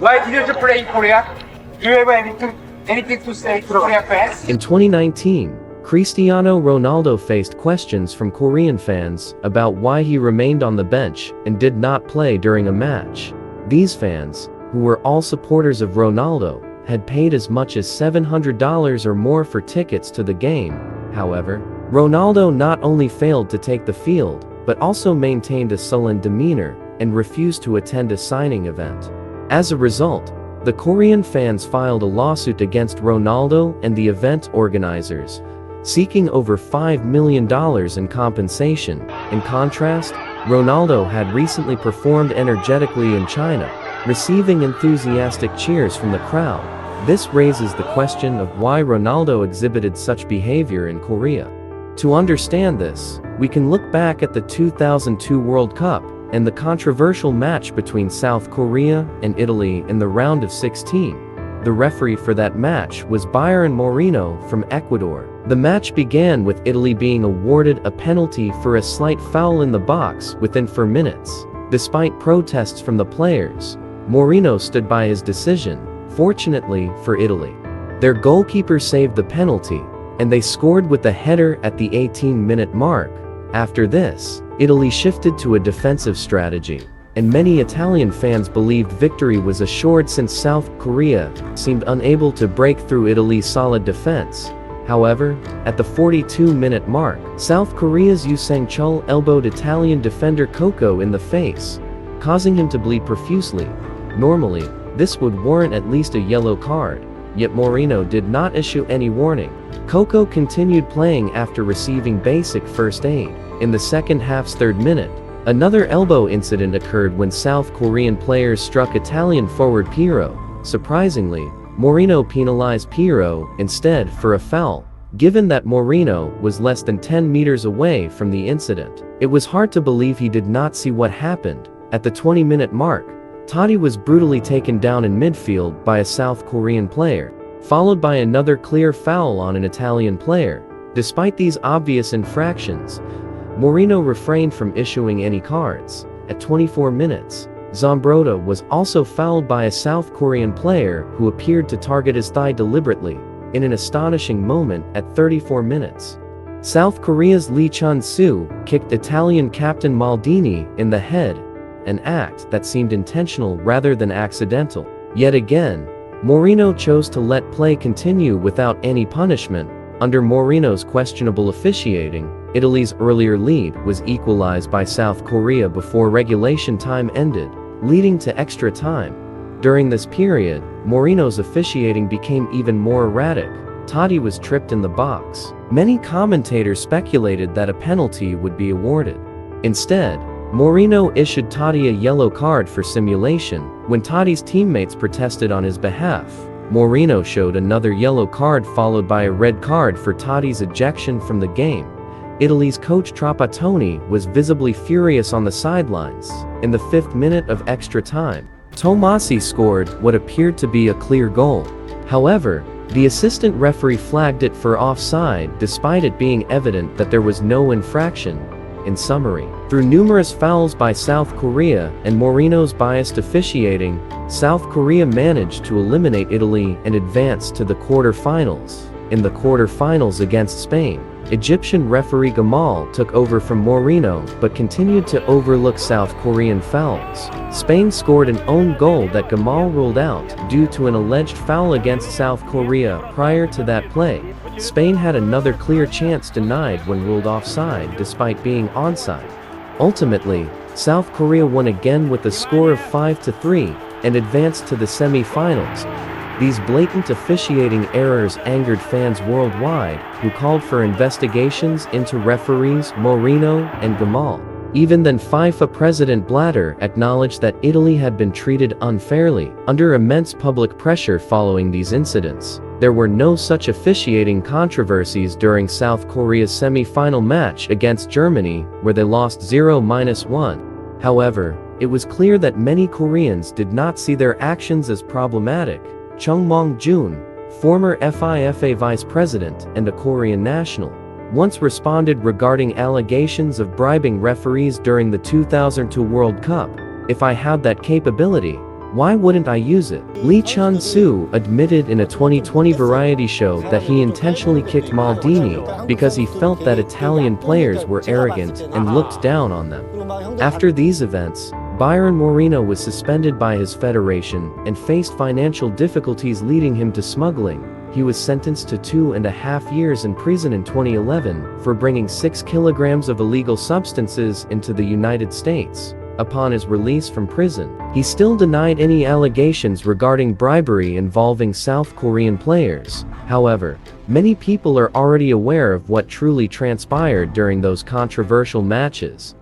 Why did you play in Korea? Do you have anything to say to Korea fans? In 2019, Cristiano Ronaldo faced questions from Korean fans about why he remained on the bench and did not play during a match. These fans, who were all supporters of Ronaldo, had paid as much as $700 or more for tickets to the game. However, Ronaldo not only failed to take the field, but also maintained a sullen demeanor and refused to attend a signing event. As a result, the Korean fans filed a lawsuit against Ronaldo and the event organizers, seeking over $5 million in compensation. In contrast, Ronaldo had recently performed energetically in China, receiving enthusiastic cheers from the crowd. This raises the question of why Ronaldo exhibited such behavior in Korea. To understand this, we can look back at the 2002 World Cup and the controversial match between South Korea and Italy in the round of 16. The referee for that match was Byron Moreno from Ecuador. The match began with Italy being awarded a penalty for a slight foul in the box within 4 minutes. Despite protests from the players, Moreno stood by his decision. Fortunately for Italy, their goalkeeper saved the penalty, and they scored with a header at the 18-minute mark. After this, Italy shifted to a defensive strategy, and many Italian fans believed victory was assured since South Korea seemed unable to break through Italy's solid defense. However, at the 42-minute mark, South Korea's Yoo Sang-chul elbowed Italian defender Coco in the face, causing him to bleed profusely. Normally, this would warrant at least a yellow card, yet Moreno did not issue any warning. Coco continued playing after receiving basic first aid. In the second half's 3rd minute, another elbow incident occurred when South Korean players struck Italian forward Pirro. Surprisingly, Moreno penalized Pirro instead for a foul, given that Moreno was less than 10 meters away from the incident. It was hard to believe he did not see what happened. At the 20-minute mark, Totti was brutally taken down in midfield by a South Korean player, followed by another clear foul on an Italian player. Despite these obvious infractions, Moreno refrained from issuing any cards. At 24 minutes, Zambrotta was also fouled by a South Korean player who appeared to target his thigh deliberately. In an astonishing moment at 34 minutes, South Korea's Lee Chun-soo kicked Italian captain Maldini in the head, an act that seemed intentional rather than accidental. Yet again, Moreno chose to let play continue without any punishment. Under Moreno's questionable officiating, Italy's earlier lead was equalized by South Korea before regulation time ended, leading to extra time. During this period, Moreno's officiating became even more erratic. Totti was tripped in the box. Many commentators speculated that a penalty would be awarded. Instead, Moreno issued Totti a yellow card for simulation. When Totti's teammates protested on his behalf, Moreno showed another yellow card followed by a red card for Totti's ejection from the game. Italy's coach Trapattoni was visibly furious on the sidelines. In the 5th minute of extra time, Tomasi scored what appeared to be a clear goal. However, the assistant referee flagged it for offside despite it being evident that there was no infraction. In summary, through numerous fouls by South Korea and Moreno's biased officiating, South Korea managed to eliminate Italy and advance to the quarter-finals. In the quarter-finals against Spain, Egyptian referee Gamal took over from Moreno but continued to overlook South Korean fouls. Spain scored an own goal that Gamal ruled out due to an alleged foul against South Korea prior to that play. Spain had another clear chance denied when ruled offside despite being onside. Ultimately, South Korea won again with a score of 5-3 and advanced to the semi-finals. These blatant officiating errors angered fans worldwide, who called for investigations into referees Moreno and Gamal. Even then, FIFA President Blatter acknowledged that Italy had been treated unfairly. Under immense public pressure following these incidents, there were no such officiating controversies during South Korea's semi-final match against Germany, where they lost 0-1. However, it was clear that many Koreans did not see their actions as problematic. Chung Mong-jun, former FIFA vice president and a Korean national, once responded regarding allegations of bribing referees during the 2002 World Cup. "If I had that capability, Why wouldn't I use it? Lee Chun-soo admitted in a 2020 variety show that he intentionally kicked Maldini because he felt that Italian players were arrogant and looked down on them. After these events, Byron Moreno was suspended by his federation and faced financial difficulties leading him to smuggling. He was sentenced to 2.5 years in prison in 2011 for bringing 6 kilograms of illegal substances into the United States. Upon his release from prison, he still denied any allegations regarding bribery involving South Korean players. However, many people are already aware of what truly transpired during those controversial matches.